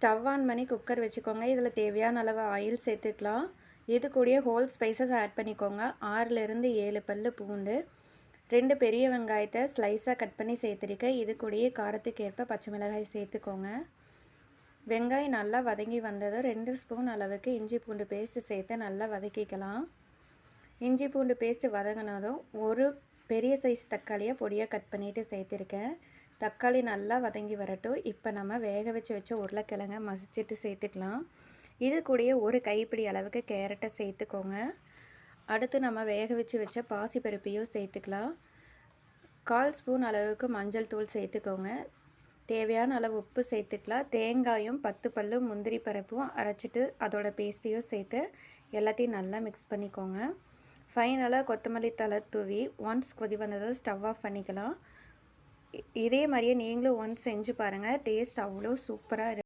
Stove on பண்ணி cooker வச்சுக்கோங்க. இதில் தேவையான அளவு ஆயில் சேர்த்துக்கலாம். இது கூடயே ஹோல் ஸ்பைசஸ் ஆட் பண்ணிக்கோங்க. 6லேருந்து 7 பல்லு பூண்டு, 2 பெரிய வெங்காயத்தை ஸ்லைஸாக கட் பண்ணி சேர்த்துருக்கேன். இது கூடயே காரத்துக்கு ஏற்ப பச்சை மிளகாய் சேர்த்துக்கோங்க. வெங்காயம் நல்லா வதங்கி வந்தது 2 ஸ்பூன் அளவுக்கு இஞ்சி பூண்டு பேஸ்ட்டு சேர்த்து நல்லா வதக்கிக்கலாம். இஞ்சி பூண்டு பேஸ்ட்டு வதங்கினதும் ஒரு பெரிய சைஸ் தக்காளியை பொடியாக கட் பண்ணிவிட்டு சேர்த்துருக்கேன். தக்காளி நல்லா வதங்கி வரட்டும். இப்போ நம்ம வேக வச்ச உருளைக்கிழங்கை மசிச்சுட்டு சேர்த்துக்கலாம். இது கூடயே ஒரு கைப்பிடி அளவுக்கு கேரட்டை சேர்த்துக்கோங்க. அடுத்து நம்ம வேக வச்ச பாசிப்பருப்பையும் சேர்த்துக்கலாம். 1/4 ஸ்பூன் அளவுக்கு மஞ்சள் தூள் சேர்த்துக்கோங்க. தேவையான அளவு உப்பு சேர்த்துக்கலாம். தேங்காயும் 10 பல்லு முந்திரி பருப்பும் அரைச்சிட்டு அதோட பேஸ்ட்டையும் சேர்த்து எல்லாத்தையும் நல்லா மிக்ஸ் பண்ணிக்கோங்க. ஃபைனலாக கொத்தமல்லி தழை தூவி ஒன்ஸ் கொதி வந்ததும் ஸ்டவ் ஆஃப் பண்ணிக்கலாம். இதே மாதிரியே நீங்களும் ஒன்ஸ் செஞ்சு பாருங்கள். டேஸ்ட் அவ்வளோ சூப்பராக இருக்கும்.